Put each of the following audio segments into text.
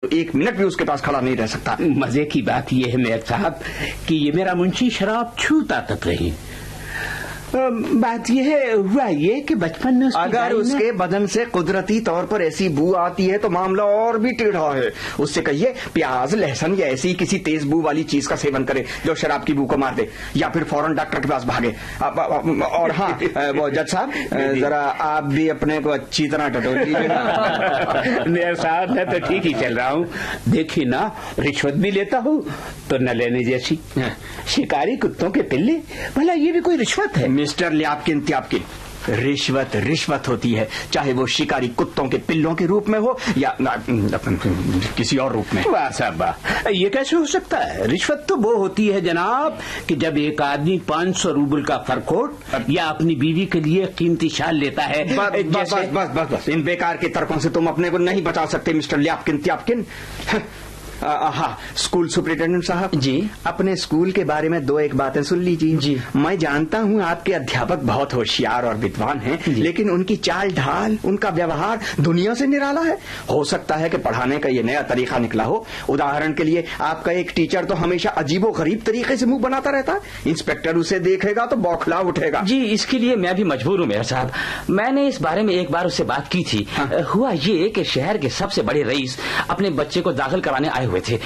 एक मिनट भी उसके पास खड़ा नहीं रह सकता। मजे की बात यह है मेयर साहब कि ये मेरा मुंशी शराब छूता तक नहीं। बात यह है हुआ ये कि बचपन में अगर उसके बदन से कुदरती तौर पर ऐसी बू आती है तो मामला और भी टेढ़ा है। उससे कहिए प्याज लहसुन या ऐसी किसी तेज बू वाली चीज का सेवन करे जो शराब की बू को मार दे, या फिर फौरन डॉक्टर के पास भागे। और हाँ वो जज साहब जरा आप भी अपने को अच्छी तरह टटोल लीजिए। मेयर साहब मैं तो ठीक ही चल रहा हूँ। देखिए ना, रिश्वत भी लेता हूँ तो न लेने जैसी। शिकारी कुत्तों के पिल्ले, भला ये भी कोई रिश्वत है? मिस्टर ल्यापकिन त्यापकिन, रिश्वत रिश्वत होती है, चाहे वो शिकारी कुत्तों के पिल्लों के रूप में हो या किसी और रूप में। वाह साहब वाह, ये कैसे हो सकता है? रिश्वत तो वो होती है जनाब कि जब एक आदमी 500 रूबल का फरकोट या अपनी बीवी के लिए कीमती शाल लेता है। बस बस बस बस बस, इन बेकार के तर्कों से तुम अपने को नहीं बचा सकते मिस्टर ल्यापकिन त्यापकिन। हाँ, स्कूल सुपरिटेंडेंट साहब जी, अपने स्कूल के बारे में दो एक बातें सुन लीजिए जी। मैं जानता हूँ आपके अध्यापक बहुत होशियार और विद्वान हैं, लेकिन उनकी चाल ढाल, उनका व्यवहार दुनिया से निराला है। हो सकता है कि पढ़ाने का ये नया तरीका निकला हो। उदाहरण के लिए आपका एक टीचर तो हमेशा अजीबो गरीब तरीके से मुंह बनाता रहता है, इंस्पेक्टर उसे देखेगा तो बौखला उठेगा। जी, इसके लिए मैं भी मजबूर हूँ मेयर साहब। मैंने इस बारे में एक बार उससे बात की थी। हुआ ये कि शहर के सबसे बड़े रईस अपने बच्चे को दाखिल कराने आए हुए थे।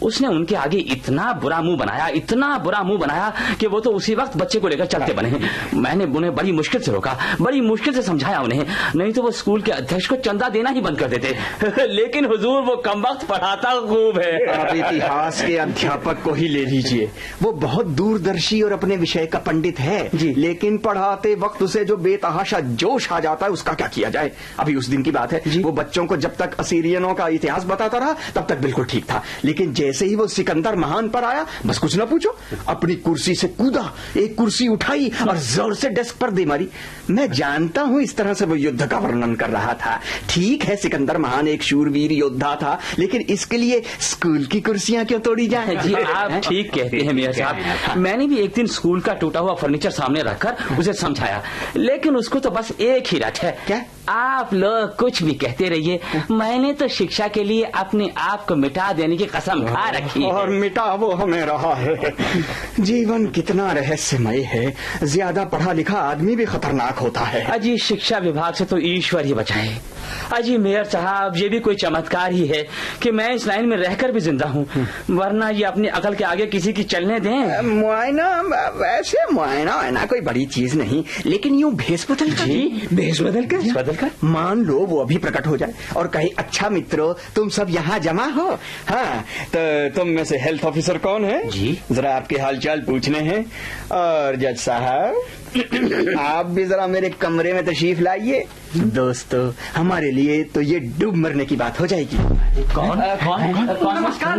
उसने उनके आगे इतना बुरा मुंह बनाया कि वो तो उसी वक्त बच्चे को लेकर चलते बने। मैंने उन्हें बड़ी मुश्किल से रोका, बड़ी मुश्किल से समझाया उन्हें, नहीं तो वो स्कूल के अध्यक्ष को चंदा देना ही बंद कर देते। लेकिन हुजूर वो कमबख्त पढ़ाता खूब है। आप इतिहास के अध्यापक को ही ले लीजिए, वो बहुत दूरदर्शी और अपने विषय का पंडित है, लेकिन पढ़ाते वक्त उसे जो बेतहाशा जोश आ जाता है उसका क्या किया जाए। अभी उस दिन की बात है, वो बच्चों को जब तक असीरियनों का इतिहास बताता रहा तब तक बिल्कुल ठीक था, लेकिन जैसे ही वो सिकंदर महान पर आया बस कुछ ना पूछो, अपनी कुर्सी से कूदा, एक कुर्सी उठाई और जोर से डेस्क पर दे मारी। मैं जानता हूँ इस तरह से वो युद्ध का वर्णन कर रहा था। ठीक है, सिकंदर महान एक शूरवीर योद्धा था, लेकिन इसके लिए स्कूल की कुर्सियां क्यों तोड़ी जाए? जी आप ठीक कहते हैं मेयर साहब। मैंने भी एक दिन स्कूल का टूटा हुआ फर्नीचर सामने रखकर उसे समझाया, लेकिन उसको तो बस एक ही रट है। क्या? आप लोग कुछ भी कहते रहिए, मैंने तो शिक्षा के लिए अपने आप को मिटा देने की कसम खा रखी है। और मिटा वो हमें रहा है। जीवन कितना रहस्यमय है, ज्यादा पढ़ा लिखा आदमी भी खतरनाक होता है। अजी शिक्षा विभाग से तो ईश्वर ही बचाए। अजी मेयर साहब, ये भी कोई चमत्कार ही है कि मैं इस लाइन में रहकर भी जिंदा हूँ, वरना ये अपनी अकल के आगे किसी की चलने दें। मुआयना, वैसे मुआयना कोई बड़ी चीज नहीं, लेकिन यूँ भेस बदल कर मान लो वो अभी प्रकट हो जाए और कहे, अच्छा मित्रों तुम सब यहाँ जमा हो। हाँ, तो तुम में से हेल्थ ऑफिसर कौन है? जी, जरा आपके हालचाल पूछने हैं। और जज साहब आप भी जरा मेरे कमरे में तशरीफ लाइए। दोस्तों, हमारे लिए तो ये डूब मरने की बात हो जाएगी। कौन? नमस्कार,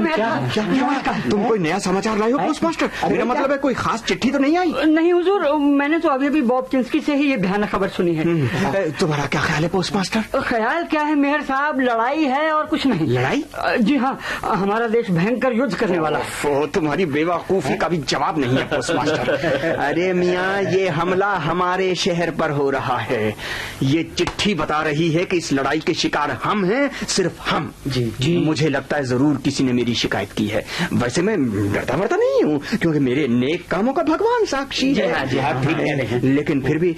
तुम कोई नया समाचार लाए हो पोस्ट मास्टर? मेरा मतलब है कोई खास चिट्ठी तो नहीं आई? नहीं हुजूर, मैंने तो अभी बॉब चिंस्की से ही ये भयानक खबर सुनी है। तुम्हारा क्या ख्याल है पोस्ट मास्टर? ख्याल क्या है मेयर साहब, लड़ाई है और कुछ नहीं। लड़ाई? जी हाँ, हमारा देश भयंकर युद्ध करने वाला है। तुम्हारी बेवकूफी का भी जवाब नहीं है पोस्ट मास्टर। अरे मियाँ, ये हमला हमारे शहर पर हो रहा है। ये चिट्ठी बता रही है कि इस लड़ाई के शिकार हम हैं, सिर्फ हम। जी, मुझे लगता है जरूर किसी ने मेरी शिकायत की है। वैसे मैं डरता मरता नहीं हूँ, क्योंकि मेरे नेक कामों का भगवान साक्षी है। लेकिन फिर भी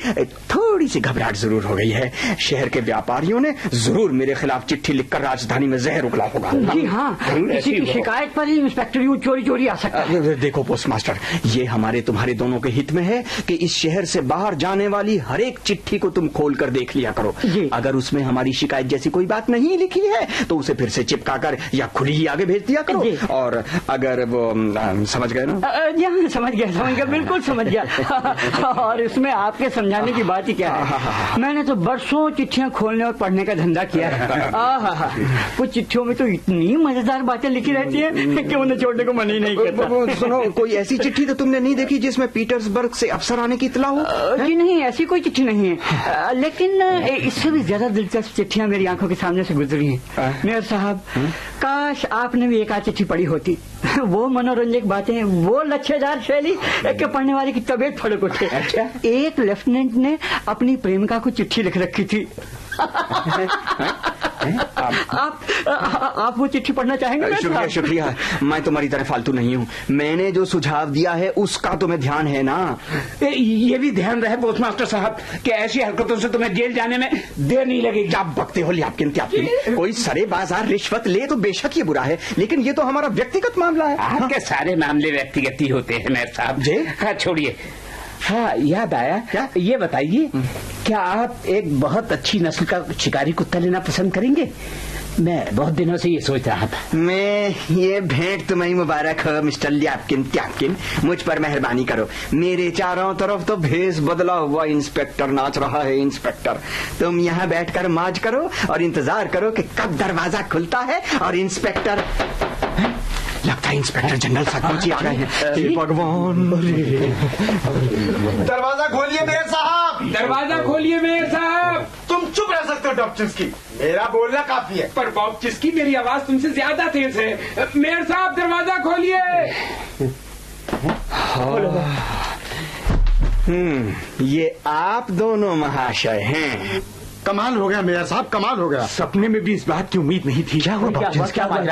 थोड़ी सी घबराहट जरूर हो गई है। शहर के व्यापारियों ने जरूर मेरे खिलाफ चिट्ठी लिखकर राजधानी में जहर उगला होगा। जी हाँ, किसी की शिकायत पर ही इंस्पेक्टर यूँ चोरी आ सकता है। देखो पोस्ट मास्टर, ये हमारे तुम्हारे दोनों के हित में है कि इस शहर से बाहर जाने वाली हर एक चिट्ठी को तुम खोल कर देख लिया करो। अगर उसमें हमारी शिकायत जैसी कोई बात नहीं लिखी है तो उसे फिर से चिपकाकर या खुली ही आगे भेज दिया करो। और अगर वो समझ गए ना? समझ गया, बिल्कुल समझ गया। और इसमें आपके समझाने की बात ही क्या है। मैंने तो बरसों चिट्ठियां खोलने और पढ़ने का धंधा किया है। कुछ चिट्ठियों में तो इतनी मजेदार बातें लिखी रहती है कि उन्हें छोड़ने को मन ही नहीं करता। सुनो, कोई ऐसी चिट्ठी तो तुमने नहीं देखी जिसमें पीटर्सबर्ग से अफसर आने की इत्तला हो? जी नहीं, ऐसी कोई चिट्ठी नहीं है, लेकिन इससे भी ज्यादा दिलचस्प चिट्ठियां मेरी आंखों के सामने से गुजरी हैं। मेयर साहब, काश आपने भी एक आध चिट्ठी पढ़ी होती। वो मनोरंजक बातें, वो लच्छेदार शैली के पढ़ने वाले की तबीयत फड़क उठे। अच्छा? एक लेफ्टिनेंट ने अपनी प्रेमिका को चिट्ठी लिख रखी थी। आप वो चिट्ठी पढ़ना चाहेंगे? शुक्रिया शुक्रिया, मैं तुम्हारी तरह फालतू नहीं हूँ। मैंने जो सुझाव दिया है उसका तुम्हें ध्यान है ना? ये भी ध्यान रहे पोस्ट मास्टर साहब कि ऐसी हरकतों से तुम्हें जेल जाने में देर नहीं लगेगी। आप बकते हो लियापकिन त्यापकिन। कोई सरे बाजार रिश्वत ले तो बेशक ये बुरा है, लेकिन ये तो हमारा व्यक्तिगत मामला है। आपके सारे मामले व्यक्तिगत ही होते हैं मेयर साहब जी। हाँ छोड़िए। हाँ याद आया, क्या ये बताइए, क्या आप एक बहुत अच्छी नस्ल का शिकारी कुत्ता लेना पसंद करेंगे? मैं बहुत दिनों से ये सोच रहा था। मैं ये भेंट तुम्हें मुबारक हो मिस्टर लियापकिन त्यापकिन, मुझ पर मेहरबानी करो। मेरे चारों तरफ तो भेष बदला हुआ इंस्पेक्टर नाच रहा है। इंस्पेक्टर, तुम यहाँ बैठकर मौज करो और इंतजार करो कि कब दरवाजा खुलता है और इंस्पेक्टर, लगता है इंस्पेक्टर जनरल साहब जी आ गए हैं। हे भगवान, दरवाजा खोलिए मेयर साहब, दरवाजा खोलिए मेयर साहब। तुम चुप रह सकते हो डॉक्टर्स की, मेरा बोलना काफी है। पर बॉब जिसकी मेरी आवाज तुमसे ज्यादा तेज है। मेयर साहब दरवाजा खोलिए। ये आप दोनों महाशय हैं। कमाल हो गया मेयर साहब, कमाल हो गया। सपने में भी इस बात की उम्मीद नहीं थी। क्या हुआ? खबर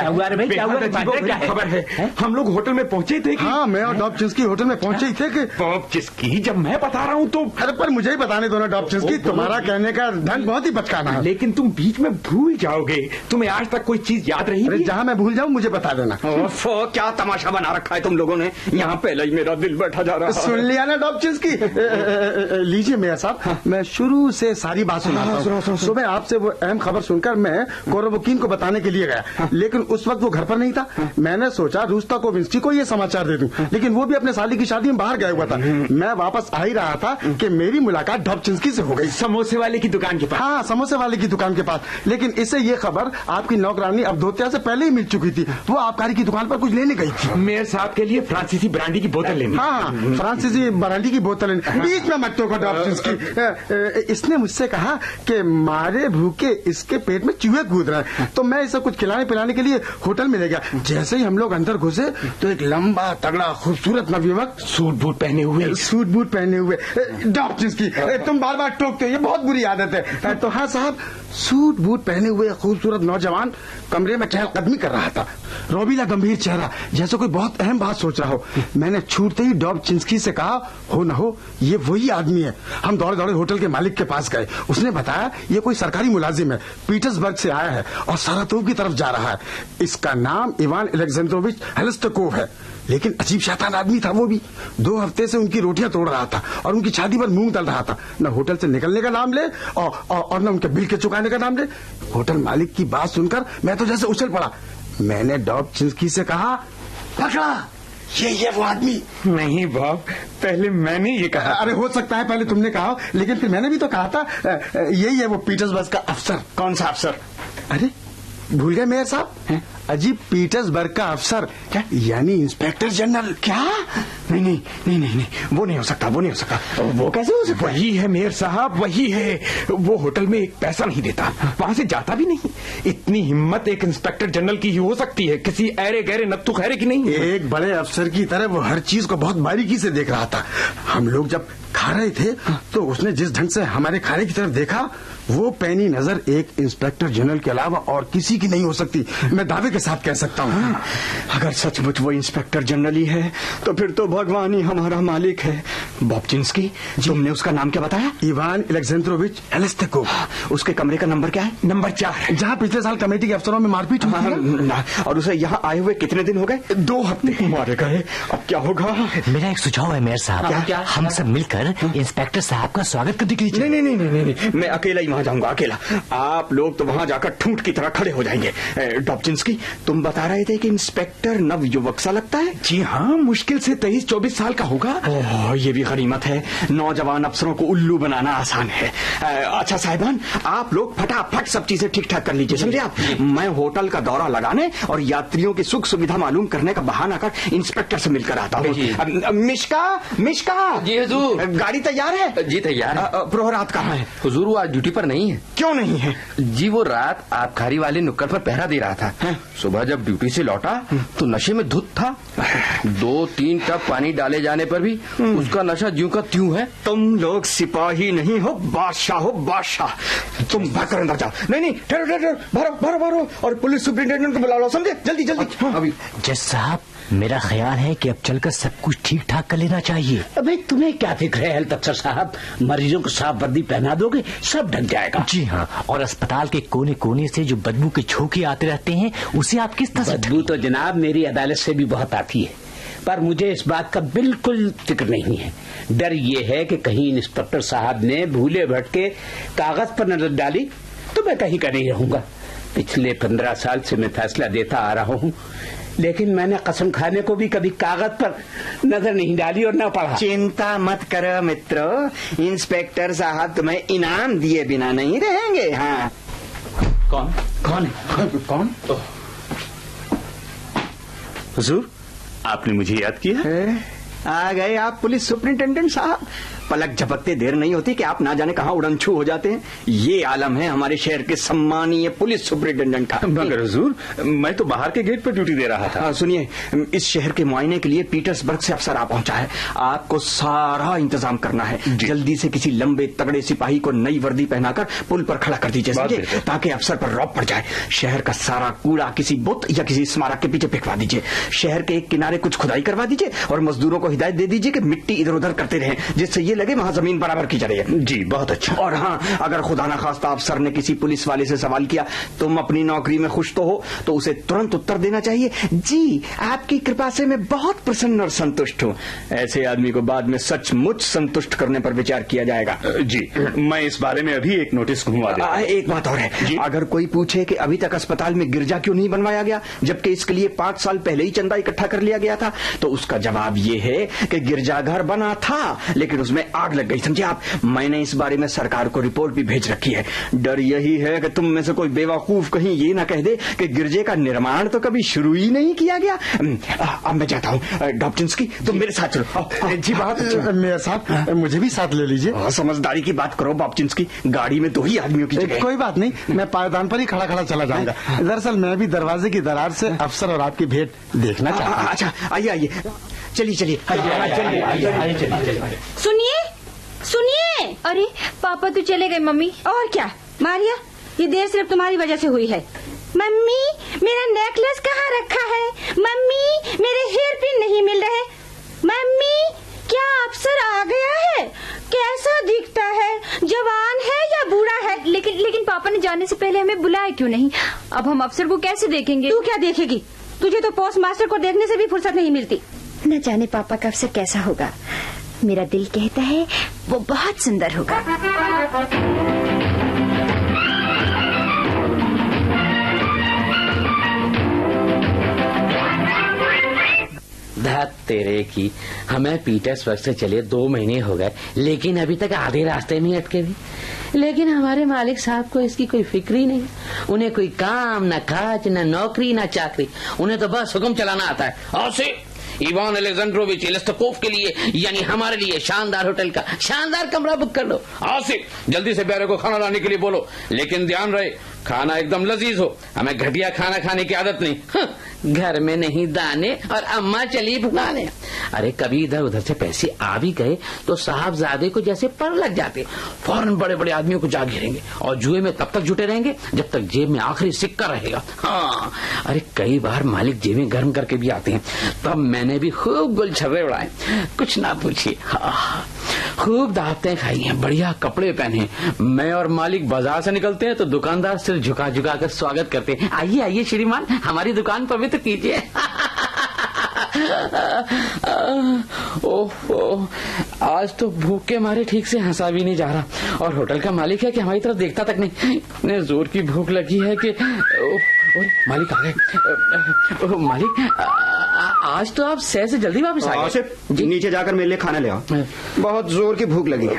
है, हम लोग होटल में पहुंचे थे। हाँ, मैं और डॉक्टर्स होटल में पहुंचे ही थे कि डॉक्टर्स जब मैं बता रहा हूँ तो। अरे पर मुझे ही बताने दो ना डॉक्टर्स की, तुम्हारा कहने का ढंग बहुत ही बचकाना है। लेकिन तुम बीच में भूल जाओगे। तुम्हें आज तक कोई चीज याद रही? अरे जहाँ मैं भूल जाऊँ मुझे बता देना। क्या तमाशा बना रखा है तुम लोगों ने, यहाँ पहले ही मेरा दिल बैठा जा रहा है। सुन लिया ना डॉक्टर्स की। लीजिए मेयर साहब, मैं शुरू से सारी बात सुनाता हूँ। सुबह आपसे वो अहम खबर सुनकर मैं कोरोवकीन को बताने के लिए गया, लेकिन उस वक्त वो घर पर नहीं था। मैंने सोचा रूस्ता कोविंस्की को ये समाचार दे दूं, लेकिन वो भी अपने साली की शादी में बाहर गया हुआ था। मैं वापस आ ही रहा था कि मेरी मुलाकात डॉबचिंस्की से हो गई, समोसे वाले की दुकान के पास। हाँ, समोसे वाले की दुकान के पास। लेकिन इससे ये खबर आपकी नौकरानी अवधोत्या से पहले ही मिल चुकी थी। वो आबकारी की दुकान पर कुछ लेने गई थी। मेयर साहब के लिए फ्रांसीसी ब्रांडी की बोतल लेनी। हाँ, फ्रांसीसी ब्रांडी की बोतल लेनी। बीच में मत टोको डॉबचिंस्की। इसने मुझसे कहा कि मारे भूखे इसके पेट में चूहे कूद रहे हैं, तो मैं इसे कुछ खिलाने पिलाने के लिए होटल में ले गया। जैसे ही हम लोग अंदर घुसे तो एक लंबा तगड़ा खूबसूरत नवयुवक सूट बूट पहने हुए डॉक्टर्स तुम बार बार टोकते हो, ये बहुत बुरी आदत है। तो हाँ साहब, सूट बूट पहने हुए खूबसूरत नौजवान कमरे में चहलकदमी कर रहा था। रोबीला गंभीर चेहरा, जैसे कोई बहुत अहम बात सोच रहा हो। मैंने छूटते ही डॉबचिंस्की से कहा, हो न हो ये वही आदमी है। हम दौड़े दौड़े होटल के मालिक के पास गए। उसने बताया ये कोई सरकारी मुलाजिम है, पीटर्सबर्ग से आया है और सारातोव की तरफ जा रहा है। इसका नाम इवान अलेक्जेंड्रोविच हेलेस्टकोव है। लेकिन अजीब शैतान आदमी था वो भी। 2 हफ्ते से उनकी रोटियां तोड़ रहा था और उनकी शादी पर मूंग तल रहा था। न होटल से निकलने का नाम ले और न उनके बिल के चुकाने का नाम ले। होटल मालिक की बात सुनकर मैं तो जैसे उछल पड़ा। मैंने डॉबचिंस्की से कहा, पकड़ा, ये वो आदमी। नहीं बॉब, पहले मैंने ये कहा। अरे हो सकता है पहले तुमने कहा, लेकिन फिर मैंने भी तो कहा था यही है वो पीटर्सबर्ग का अफसर। कौन सा अफसर? अरे भूल गए मेयर साहब, अजीब पीटर्सबर्ग का अफसर, क्या यानी इंस्पेक्टर जनरल। क्या? नहीं, वो नहीं हो सकता। वो कैसे हो सकता? वही है मेयर साहब, वही है। वो होटल में एक पैसा नहीं देता, वहाँ से जाता भी नहीं। इतनी हिम्मत एक इंस्पेक्टर जनरल की ही हो सकती है, किसी ऐरे गहरे नत्थु खैरे की नहीं। एक बड़े अफसर की तरह वो हर चीज को बहुत बारीकी से देख रहा था। हम लोग जब खा रहे थे तो उसने जिस ढंग से हमारे खाने की तरफ देखा, वो पैनी नजर एक इंस्पेक्टर जनरल के अलावा और किसी की नहीं हो सकती। मैं दावे के साथ कह सकता हूँ। अगर सचमुच वो इंस्पेक्टर जनरल ही है तो फिर तो भगवान ही हमारा मालिक है। डॉबचिंस्की, तुमने उसका नाम क्या बताया? Ivan Alexandrovich Khlestakov. उसके कमरे का नंबर क्या है? नंबर 4, जहाँ पिछले साल कमेटी के अफसरों में मारपीट हुई थी। और उसे यहाँ आए हुए कितने दिन हो गए? 2 हफ्ते। मारे गए, अब क्या होगा? मेरा एक सुझाव है मेयर साहब, क्या? हम सब मिलकर इंस्पेक्टर साहब का स्वागत करने के लिए। नहीं, मैं अकेला ही वहाँ जाऊंगा, अकेला। आप लोग तो वहाँ जाकर ठूंठ की तरह खड़े हो जाएंगे। डॉबचिंस्की, तुम बता रहे थे कि इंस्पेक्टर नवयुवक सा लगता है। जी हाँ, मुश्किल से 23-24 साल का होगा। ओह, ये भी गनीमत है। नौजवान अफसरों को उल्लू बनाना आसान है। अच्छा साहिबान, आप लोग फटाफट सब चीजें ठीक ठाक कर लीजिए, समझे आप? मैं होटल का दौरा लगाने और यात्रियों की सुख सुविधा मालूम करने का बहाना कर इंस्पेक्टर से मिलकर आता हूँ। मिश्का, जी हुजूर। गाड़ी तैयार है? जी तैयार है। प्रहरात कहाँ है? हुजूर वो आज ड्यूटी पर नहीं है। क्यों नहीं है? जी वो रात आबकारी वाले नुक्कड़ पर पहरा दे रहा था। सुबह जब ड्यूटी से लौटा तो नशे में धुत था। 2-3 टप पानी डाले जाने पर भी उसका तमाशा ज्यों का त्यों है। तुम लोग सिपाही नहीं हो, बादशाह हो, बादशाह। तुम भरकर अंदर जाओ। नहीं, ठहरो, भरो और पुलिस सुपरिंटेंडेंट को बुला लो, समझे? जल्दी। अभी जज साहब, मेरा ख्याल है कि अब चलकर सब कुछ ठीक ठाक कर लेना चाहिए। अबे तुम्हें क्या फिक्र है हेल्थ अफसर साहब, मरीजों को साफ वर्दी पहना दोगे, सब ढक जाएगा। जी हाँ, और अस्पताल के कोने कोने से जो बदबू के झोंके आते रहते हैं उसे आप किस तरह से? बदबू तो जनाब मेरी अदालत से भी बहुत आती है, पर मुझे इस बात का बिल्कुल फिक्र नहीं है। डर ये है कि कहीं इंस्पेक्टर साहब ने भूले भटके कागज पर नजर डाली तो मैं कहीं का नहीं रहूंगा। पिछले 15 साल से मैं फैसला देता आ रहा हूँ, लेकिन मैंने कसम खाने को भी कभी कागज पर नजर नहीं डाली और न पढ़ा। चिंता मत करो मित्रों, इंस्पेक्टर साहब तुम्हें इनाम दिए बिना नहीं रहेंगे। हाँ, कौन है? हुजूर, आपने मुझे याद किया? आ गए आप पुलिस सुपरिंटेंडेंट साहब। पलक झपकते देर नहीं होती कि आप ना जाने कहाँ उड़नछू हो जाते हैं। ये आलम है हमारे शहर के सम्मानीय पुलिस सुपरिंटेंडेंट का। मगर हुजूर, मैं तो बाहर के गेट पर ड्यूटी दे रहा था। सुनिए, इस शहर के मुआयने के लिए पीटर्सबर्ग से अफसर आ पहुंचा है। आपको सारा इंतजाम करना है। जल्दी से किसी लंबे तगड़े सिपाही को नई वर्दी पहनाकर पुल पर खड़ा कर दीजिए, समझे? ताकि अफसर पर रौब पड़ जाए। शहर का सारा कूड़ा किसी बुत या किसी स्मारक के पीछे फेंकवा दीजिए। शहर के एक किनारे कुछ खुदाई करवा दीजिए और मजदूरों को हिदायत दे दीजिए कि मिट्टी इधर उधर करते रहें, जिससे ये लगे वहां जमीन बराबर की जा रही है। जी, बहुत अच्छा। और हाँ, अगर खुदा ना खास्ता अफसर ने किसी पुलिस वाले से सवाल किया तुम अपनी नौकरी में खुश तो हो, तो उसे तुरंत उत्तर देना चाहिए, जी आपकी कृपा से मैं बहुत प्रसन्न और संतुष्ट हूँ। ऐसे आदमी को बाद में सचमुच संतुष्ट करने पर विचार किया जाएगा। जी, मैं इस बारे में अभी एक नोटिस घुमा देता हूं। एक बात और है, अगर कोई पूछे कि अभी तक अस्पताल में गिरजा क्यों नहीं बनवाया गया, जबकि इसके लिए 5 साल पहले ही चंदा इकट्ठा कर लिया गया था, तो उसका जवाब ये है कि गिरजाघर बना था लेकिन उसमें आग लग गई, समझे आप? मैंने इस बारे में सरकार को रिपोर्ट भी भेज रखी है। डर यही है कि तुम में से कोई बेवकूफ कहीं ये ना कह दे कि गिरजे का निर्माण तो कभी शुरू ही नहीं किया गया। अब मैं जाता हूँ। डॉप्टिंस्की, तुम मेरे साथ चलो। जी बात। मेयर साहब, मुझे भी साथ ले लीजिए। समझदारी की बात करो डॉप्टिंस्की, गाड़ी में 2 ही आदमियों की जगह। कोई बात नहीं, मैं पायदान पर ही खड़ा खड़ा चला जाऊंगा। दरअसल मैं भी दरवाजे की दरार से अफसर और आपकी भेंट देखना चाहता हूँ। अच्छा, आइए, चलिए। सुनिए। अरे पापा तो चले गए मम्मी। और क्या मारिया, ये देर सिर्फ तुम्हारी वजह से हुई है। मम्मी, मेरा नेकलेस कहाँ रखा है? मम्मी, मेरे हेयर पिन नहीं मिल रहे। मम्मी, क्या अफसर आ गया है? कैसा दिखता है? जवान है या बूढ़ा है? लेकिन पापा ने जाने से पहले हमें बुलाया क्यों नहीं? अब हम अफसर को कैसे देखेंगे? तू क्या देखेगी? तुझे तो पोस्ट मास्टर को देखने से भी फुर्सत नहीं मिलती। न जाने पापा का अफसर कैसा होगा। मेरा दिल कहता है वो बहुत सुंदर होगा। धत तेरे की, हमें पीटर्सबर्ग से चले 2 महीने हो गए, लेकिन अभी तक आधे रास्ते नहीं अटके भी। लेकिन हमारे मालिक साहब को इसकी कोई फिक्र ही नहीं। उन्हें कोई काम, न काज, न नौकरी, न चाकरी। उन्हें तो बस हुक्म चलाना आता है। और से इवान अलेक्जेंड्रोविच इलेस्टकोव के लिए, यानी हमारे लिए शानदार होटल का शानदार कमरा बुक कर लो। आसिफ, जल्दी से प्यारे को खाना लाने के लिए बोलो, लेकिन ध्यान रहे खाना एकदम लजीज हो। हमें घटिया खाना खाने की आदत नहीं। घर में नहीं दाने और अम्मा चली भुनाने। अरे कभी इधर उधर से पैसे आ भी गए तो साहबजादे को जैसे पर लग जाते, फौरन बड़े बड़े आदमियों को जा घेरेंगे और जुए में तब तक जुटे रहेंगे जब तक जेब में आखिरी सिक्का रहेगा। हाँ, अरे कई बार मालिक जेबें गर्म करके भी आते हैं, तब मैंने भी खूब गुलछर्रे उड़ाए, कुछ ना पूछिए। खूब दावतें खाई हैं, बढ़िया कपड़े पहने। मैं और मालिक बाजार से निकलते हैं तो दुकानदार सिर झुका झुका कर स्वागत करते हैं। आइए आइए श्रीमान, हमारी दुकान पवित्र कीजिए। ओह, आज तो भूख के मारे ठीक से हंसा भी नहीं जा रहा। और होटल का मालिक है कि हमारी तरफ देखता तक नहीं। इतने जोर की भूख लगी है कि मालिक आ गए। मालिक, आज तो आप शहर से जल्दी वापस आ गए। नीचे जाकर मेरे लिए खाना ले आओ, बहुत जोर की भूख लगी है।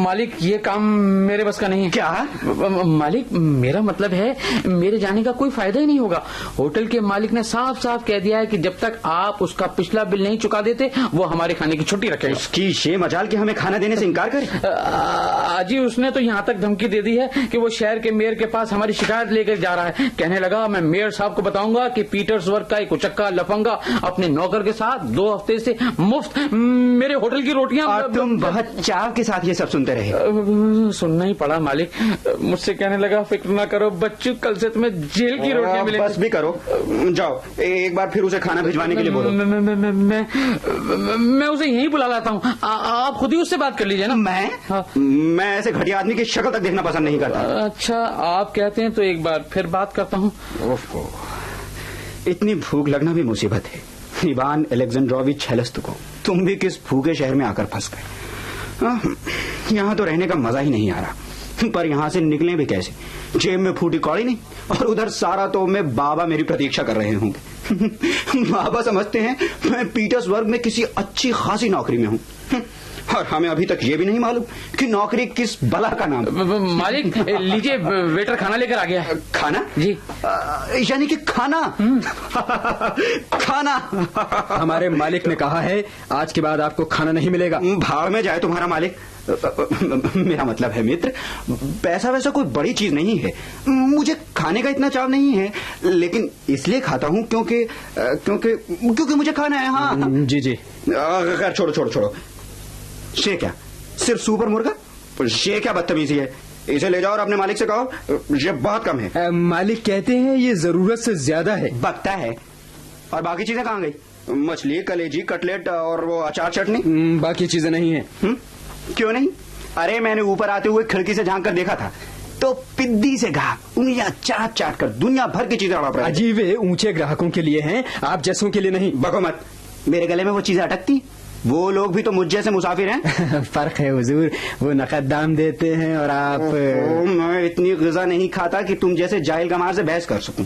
मालिक, ये काम मेरे बस का नहीं है। क्या? मालिक, मेरा मतलब है मेरे जाने का कोई फायदा ही नहीं होगा। होटल के मालिक ने साफ साफ कह दिया है कि जब तक आप उसका पिछला बिल नहीं चुका देते वो हमारे खाने की छुट्टी रखेगा। उसकी शे मजाल कि हमें खाना देने से इनकार करे। जी, उसने तो यहाँ तक धमकी दे दी है कि वो शहर के मेयर के पास हमारी शिकायत लेकर जा रहा है। कहने लगा मैं मेयर साहब को बताऊंगा कि पीटर्सबर्ग का एक उचक्का लफंगा अपने नौकर के साथ 2 हफ्ते से मुफ्त मेरे होटल की रोटियां। और तुम बहुत चाव के साथ ये सब सुनते रहे। सुनना ही पड़ा मालिक। मुझसे कहने लगा फिक्र ना करो बच्चू, कल से तुम्हें जेल की रोटियां मिलेंगी। बस भी करो, जाओ एक बार फिर उसे खाना भिजवाने के लिए बोलो। मैं उसे यहीं बुला लाता हूँ, आप खुद ही उससे बात कर लीजिए ना। मैं ऐसे घटिया आदमी की शक्ल तक देखना पसंद नहीं करता। अच्छा आप कहते हैं तो एक बार फिर बात करता हूँ। इतनी भूख लगना भी मुसीबत है। इवान अलेक्जेंड्रोविच हेलेस्तुको, तुम भी किस भूखे शहर में आकर फंस गए। यहाँ तो रहने का मजा ही नहीं आ रहा, पर यहाँ से निकलें भी कैसे? जेब में फूटी कौड़ी नहीं, और उधर सारा तो में बाबा मेरी प्रतीक्षा कर रहे होंगे। बाबा समझते हैं मैं पीटर्सबर्ग में किसी अच्छी खासी नौकरी में हूँ, और हमें अभी तक ये भी नहीं मालूम कि नौकरी किस बला का नाम। मालिक लीजिए, वेटर खाना लेकर आ गया। खाना? जी। यानी कि खाना? खाना? हमारे मालिक ने कहा है आज के बाद आपको खाना नहीं मिलेगा। भाड़ में जाए तुम्हारा मालिक। मेरा मतलब है मित्र, पैसा वैसा कोई बड़ी चीज नहीं है। मुझे खाने का इतना चाव नहीं है, लेकिन इसलिए खाता हूँ क्योंकि मुझे खाना है। हाँ जी जी। छोड़ो छोड़ो छोड़ो। ये क्या, सिर्फ सूप और मुर्गा? ये क्या बदतमीजी है? इसे ले जाओ और अपने मालिक से कहो ये बहुत कम है। मालिक कहते हैं ये जरूरत से ज्यादा है। बकता है। और बाकी चीजें कहाँ गई? मछली, कलेजी, कटलेट और वो अचार चटनी? बाकी चीजें नहीं है। क्यों नहीं? अरे मैंने ऊपर आते हुए खिड़की से झांक कर देखा था, तो पिद्दी से घाव उंगलियां चाट चाट कर दुनिया भर की चीजें हड़प रहे। अजीब है, ऊंचे ग्राहकों के लिए हैं, आप जैसों के लिए नहीं। बको मत, मेरे गले में वो चीजें अटकती। वो लोग भी तो मुझ जैसे मुसाफिर हैं। फर्क है हुजूर, वो नकद दाम देते हैं और आप। मैं इतनी ग़िज़ा नहीं खाता कि तुम जैसे जाहिल गमार से बहस कर सकूं।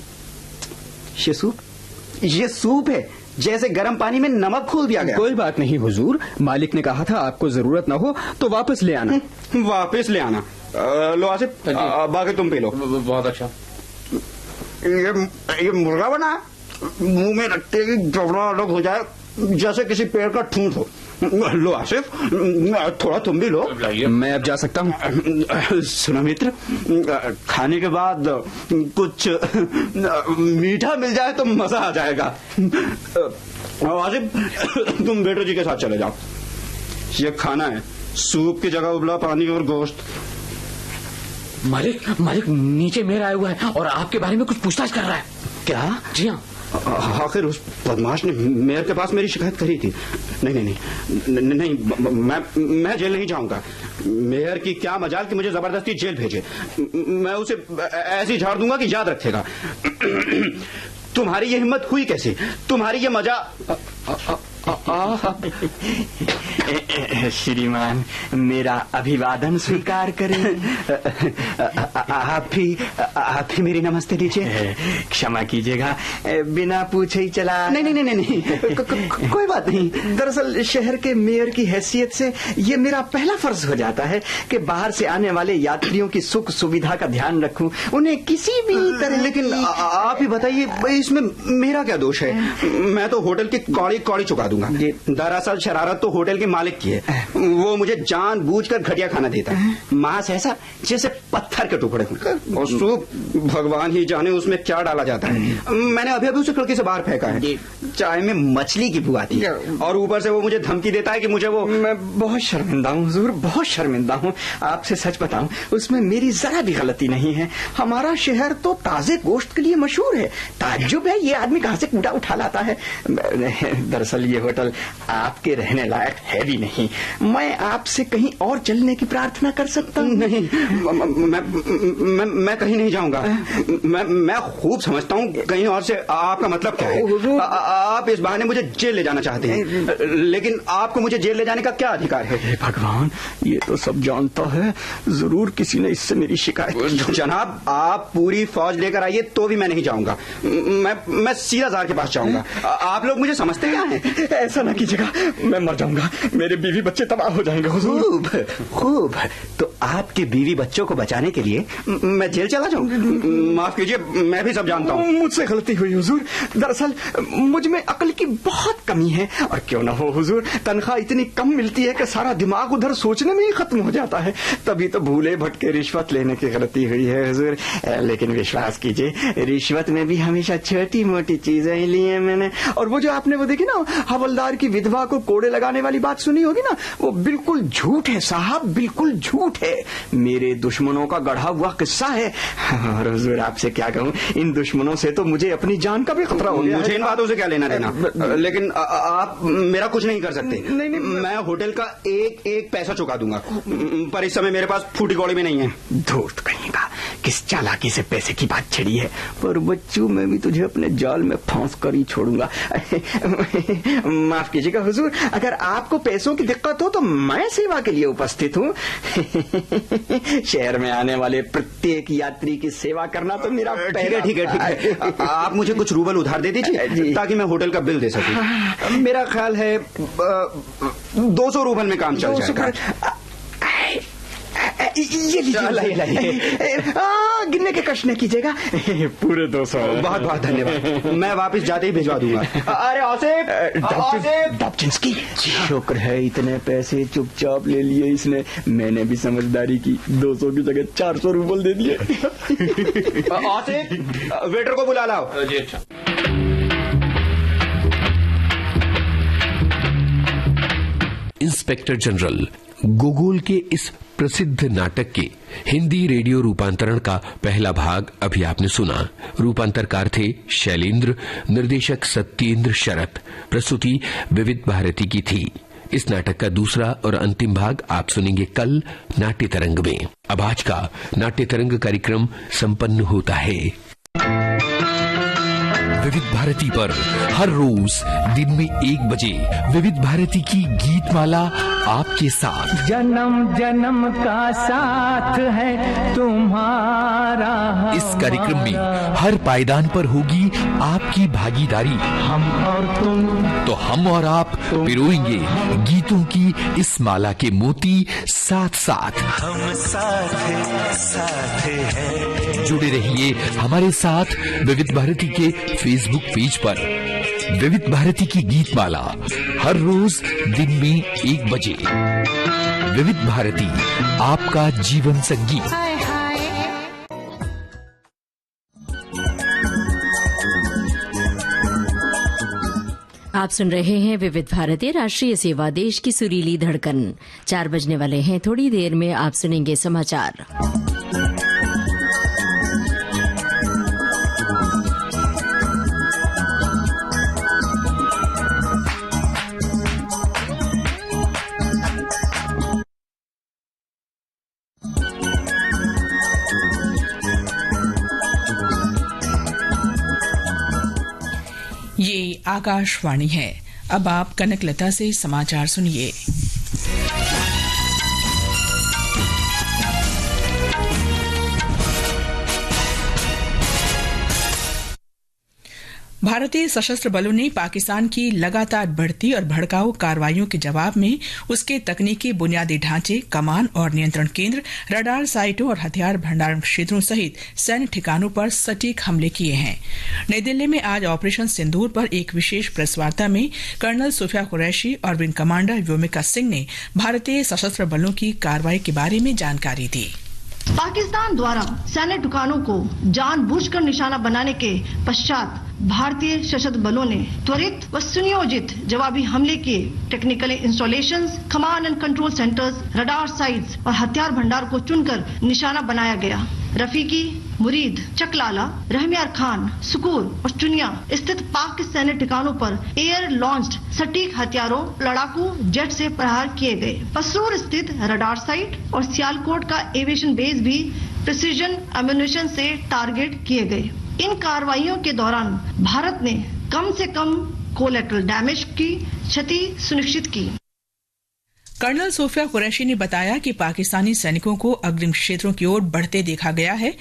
ये सूप है जैसे गर्म पानी में नमक खोल दिया गया। कोई बात नहीं हुजूर, मालिक ने कहा था आपको जरूरत ना हो तो वापस ले आना। वापस ले आना? लो आसिफ, बाकी तुम पी लो। बहुत अच्छा। ये मुर्गा बना, मुंह में रखते ही जबड़ा अलग हो जाए जैसे किसी पेड़ का ठूंठ हो। लो आसिफ, थोड़ा तुम भी लो। मैं अब जा सकता हूँ? सुनो मित्र, खाने के बाद कुछ मीठा मिल जाए तो मजा आ जाएगा। आसिफ, तुम बेटो जी के साथ चले जाओ। ये खाना है, सूप की जगह उबला पानी और गोश्त। मालिक नीचे मेरा आया हुआ है और आपके बारे में कुछ पूछताछ कर रहा है। क्या? जी हाँ। आखिर उस बदमाश ने मेयर के पास मेरी शिकायत करी थी। नहीं, मैं जेल नहीं जाऊंगा। मेयर की क्या मजाल कि मुझे जबरदस्ती जेल भेजे। मैं उसे ऐसी झाड़ दूंगा कि याद रखेगा। तुम्हारी ये हिम्मत हुई कैसे? तुम्हारी ये मजा। श्रीमान, मेरा अभिवादन स्वीकार करें। आप ही मेरी नमस्ते दीजिए। क्षमा कीजिएगा, बिना पूछे ही चला। नहीं, कोई बात नहीं। दरअसल शहर के मेयर की हैसियत से ये मेरा पहला फर्ज हो जाता है कि बाहर से आने वाले यात्रियों की सुख सुविधा का ध्यान रखूं, उन्हें किसी भी तरह। लेकिन आप ही बताइए, इसमें मेरा क्या दोष है? मैं तो होटल की कौड़ी चुका दूंगा। दरअसल शरारत तो होटल के मालिक की है। वो मुझे जानबूझकर घटिया खाना देता है। मांस ऐसा जैसे पत्थर के टुकड़े हों, और सूप भगवान ही जाने उसमें क्या डाला जाता है। मैंने अभी उसे खिड़की से बाहर फेंका है। चाय में मछली की बू आती है, और ऊपर से वो मुझे धमकी देता है कि मुझे वो। मैं बहुत शर्मिंदा हूँ हुजूर, बहुत शर्मिंदा हूँ। आपसे सच बताऊं, उसमें मेरी जरा भी गलती नहीं है। हमारा शहर तो ताजे गोश्त के लिए मशहूर है। ताज्जुब है ये आदमी कहाँ से कूड़ा उठा लाता है। दरअसल ये होटल आपके रहने लायक है भी नहीं। मैं आपसे कहीं और चलने की प्रार्थना कर सकता हूँ? नहीं, मैं कहीं नहीं जाऊंगा। मैं खूब समझता हूँ कहीं और से आपका मतलब क्या है। आप इस बहाने मुझे जेल ले जाना चाहते हैं, लेकिन आपको मुझे जेल ले जाने का क्या अधिकार है? भगवान, ये तो सब जानता है। जरूर किसी ने इससे मेरी शिकायत। जनाब, आप पूरी फौज लेकर आइए तो भी मैं नहीं जाऊंगा। मैं सीधा जार के पास जाऊंगा। आप लोग मुझे समझते क्या हैं? ऐसा ना कीजिएगा, मैं मर जाऊंगा। मेरे बीवी बच्चे तबाह हो जाएंगे हुजूर। खूब। तो आपके बीवी बच्चों को बचाने के लिए मैं जेल चला जाऊं? माफ कीजिए, मैं भी सब जानता हूँ। मुझसे गलती हुई हुजूर। दरअसल मुझ में अक्ल की बहुत कमी है, और क्यों ना हो हुजूर, तनख्वाह इतनी कम मिलती है कि सारा दिमाग उधर सोचने में ही खत्म हो जाता है। तभी तो भूले भटके रिश्वत लेने की गलती हुई है हुजूर। लेकिन विश्वास कीजिए, रिश्वत में भी हमेशा छोटी मोटी चीजें ही ली हैं मैंने। और वो जो आपने वो देखी ना, हवलदार की विधवा को कोड़े लगाने वाली बात सुनी होगी ना, वो बिल्कुल झूठ है साहब, बिल्कुल झूठ है। मेरे दुश्मनों का गढ़ा हुआ किस्सा है। और हुजूर आपसे क्या कहूँ, इन दुश्मनों से तो मुझे अपनी जान का भी खतरा हो गया। मुझे इन बातों से क्या लेना देना, लेकिन आप मेरा कुछ नहीं कर सकते। नहीं, मैं होटल का एक एक पैसा चुका दूंगा, पर इस समय मेरे पास फूटी कौड़ी में नहीं है। धूर्त कहीं का, किस चालाकी से पैसे की बात छिड़ी है। पर बच्चों, मैं भी तुझे अपने जाल में फांस कर ही छोड़ूंगा। माफ कीजिएगा हुजूर, अगर आपको पैसों की दिक्कत हो तो मैं सेवा के लिए उपस्थित हूँ। शहर में आने वाले प्रत्येक यात्री की सेवा करना तो मेरा ठीक है। आप मुझे कुछ रूबल उधार दे दीजिए ताकि मैं होटल का बिल दे सकूं। मेरा ख्याल है 200 रूबल में काम चल जाएगा। ये लीजिए। गिनने के कष्ट नहीं कीजिएगा, पूरे 200। बहुत बहुत धन्यवाद, मैं वापस जाते ही भिजवा दूंगा। अरे डॉब्जिंस्की, शुक्र है इतने पैसे चुपचाप ले लिए इसने। मैंने भी समझदारी की, 200 की जगह 400 रूबल दे दिए। वेटर को बुला लाओ। जी अच्छा। इंस्पेक्टर जनरल गोगोल के इस प्रसिद्ध नाटक के हिंदी रेडियो रूपांतरण का पहला भाग अभी आपने सुना। रूपांतरकार थे शैलेंद्र, निर्देशक सत्येंद्र शरत, प्रस्तुति विविध भारती की थी। इस नाटक का दूसरा और अंतिम भाग आप सुनेंगे कल नाट्य तरंग में। अब आज का नाट्य तरंग कार्यक्रम संपन्न होता है। विविध भारती पर हर रोज दिन में 1 बजे विविध भारती की गीत माला आपके साथ। जन्म जन्म का साथ है तुम्हारा। इस कार्यक्रम में हर पायदान पर होगी आपकी भागीदारी। हम और तुम, तो हम और आप पिरोएंगे गीतों की इस माला के मोती साथ साथ। हम साथ हैं। जुड़े रहिए हमारे साथ विविध भारती के फेसबुक पेज पर। विविध भारती की गीत माला हर रोज दिन में 1 बजे। विविध भारती, आपका जीवन संगीत। आप सुन रहे हैं विविध भारती राष्ट्रीय सेवा, देश की सुरीली धड़कन। 4 बजने वाले हैं, थोड़ी देर में आप सुनेंगे समाचार। ये आकाशवाणी है। अब आप कनकलता से समाचार सुनिए। भारतीय सशस्त्र बलों ने पाकिस्तान की लगातार बढ़ती और भड़काऊ कार्रवाइयों के जवाब में उसके तकनीकी बुनियादी ढांचे, कमान और नियंत्रण केंद्र, रडार साइटों और हथियार भंडारण क्षेत्रों सहित सैन्य ठिकानों पर सटीक हमले किए हैं। नई दिल्ली में आज ऑपरेशन सिंदूर पर एक विशेष प्रेस वार्ता में कर्नल सुफिया कुरैशी और विंग कमांडर व्योमिका सिंह ने भारतीय सशस्त्र बलों की कार्रवाई के बारे में जानकारी दी। पाकिस्तान द्वारा सैन्य ठिकानों को जानबूझकर निशाना बनाने के पश्चात भारतीय सशस्त्र बलों ने त्वरित व सुनियोजित जवाबी हमले किए। Technical installations, command and control centres, radar sites और हथियार भंडार को चुनकर निशाना बनाया गया। रफीकी, मुरीद, चकलाला, रहमियार खान, सुकूर और चुनिया स्थित पाक के सैन्य ठिकानों पर एयर लॉन्च्ड सटीक हथियारों, लड़ाकू जेट से प्रहार किए गए। पसूर स्थित रडार साइट और सियालकोट का एविएशन बेस भी प्रिसीजन एम्यूनिशन से टारगेट किए गए। इन कार्रवाइयों के दौरान भारत ने कम से कम कोलैटरल डैमेज की क्षति सुनिश्चित की। कर्नल सोफिया कुरैशी ने बताया कि पाकिस्तानी सैनिकों को अग्रिम क्षेत्रों की ओर बढ़ते देखा गया है।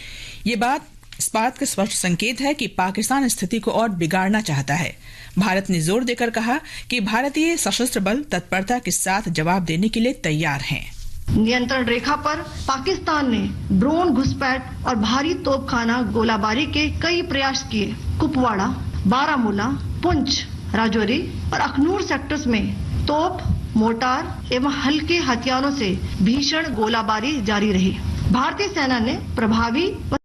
ये बात इस बात का स्पष्ट संकेत है कि पाकिस्तान स्थिति को और बिगाड़ना चाहता है। भारत ने जोर देकर कहा कि भारतीय सशस्त्र बल तत्परता के साथ जवाब देने के लिए तैयार हैं। नियंत्रण रेखा पर पाकिस्तान ने ड्रोन घुसपैठ और भारी तोपखाना गोलाबारी के कई प्रयास किए। कुपवाड़ा, बारामूला, पुंछ, राजौरी और अखनूर सेक्टर्स में तोप, मोर्टार एवं हल्के हथियारों से भीषण गोलाबारी जारी रही। भारतीय सेना ने प्रभावी व